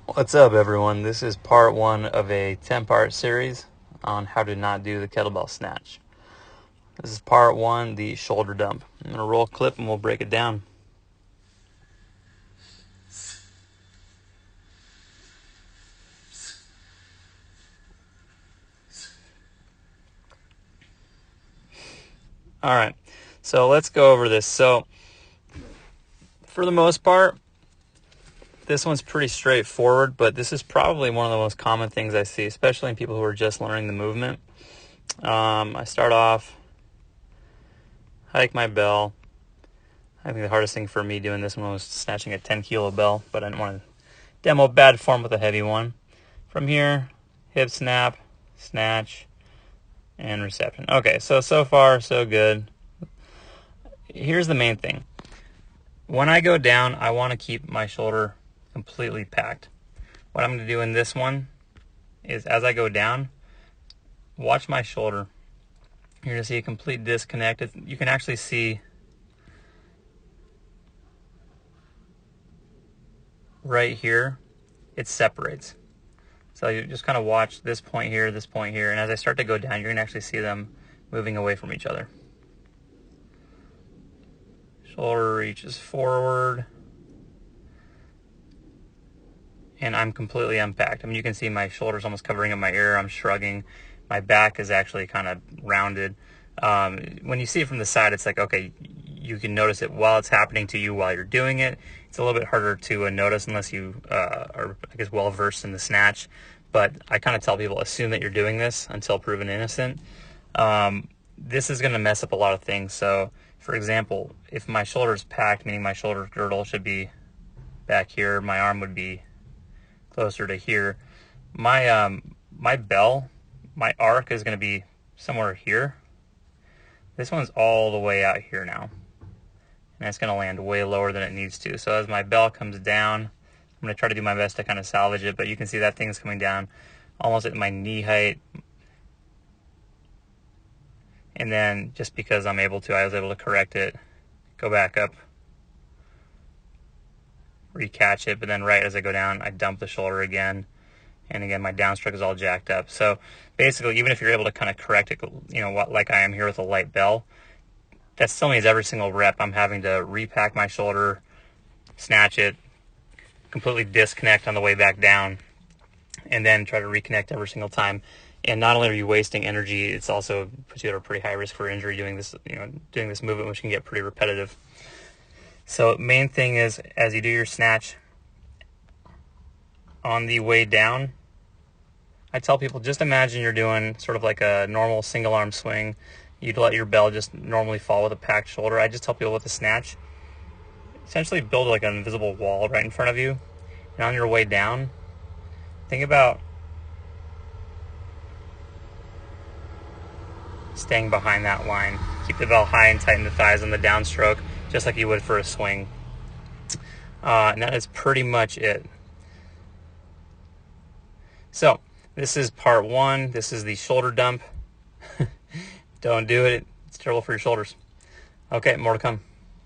What's up, everyone? This is part one of a 10-part series on how to not do the kettlebell snatch. This is part one, the shoulder dump. I'm going to roll a clip and we'll break it down. All right, so let's go over this. So, for the most part, this one's pretty straightforward, but this is probably one of the most common things I see, especially in people who are just learning the movement. I start off, hike my bell. I think the hardest thing for me doing this one was snatching a 10-kilo bell, but I didn't want to demo bad form with a heavy one. From here, hip snap, snatch, and reception. Okay, so far, so good. Here's the main thing. When I go down, I want to keep my shoulder completely packed. What I'm going to do in this one is, as I go down, watch my shoulder. You're going to see a complete disconnect. You can actually see right here, it separates. So you just kind of watch this point here, and as I start to go down, you're going to actually see them moving away from each other. Shoulder reaches forward, and I'm completely unpacked. I mean, you can see my shoulders almost covering up my ear. I'm shrugging. My back is actually kind of rounded. When you see it from the side, it's like, okay, you can notice it while it's happening to you while you're doing it. It's a little bit harder to notice unless you are, I guess, well versed in the snatch. But I kind of tell people, assume that you're doing this until proven innocent. This is going to mess up a lot of things. So, for example, if my shoulder's packed, meaning my shoulder girdle should be back here, my arm would be closer to here. My bell, my arc is going to be somewhere here. This one's all the way out here now, and it's going to land way lower than it needs to. So as my bell comes down, I'm going to try to do my best to kind of salvage it, but you can see that thing's coming down almost at my knee height. And then just because I'm able to, I was able to correct it, go back up, recatch it, but then right as I go down, I dump the shoulder again. And again, my downstroke is all jacked up. So basically, even if you're able to kind of correct it, like I am here with a light bell, that still means every single rep I'm having to repack my shoulder, snatch it, completely disconnect on the way back down, and then try to reconnect every single time. And not only are you wasting energy, it's also puts you at a pretty high risk for injury doing this movement, which can get pretty repetitive. So main thing is, as you do your snatch, on the way down, I tell people, just imagine you're doing sort of like a normal single arm swing. You'd let your bell just normally fall with a packed shoulder. I just tell people with a snatch, essentially build like an invisible wall right in front of you. And on your way down, think about staying behind that line. Keep the bell high and tighten the thighs on the downstroke, just like you would for a swing. And that is pretty much it. So, this is part one. This is the shoulder dump. Don't do it. It's terrible for your shoulders. Okay, more to come.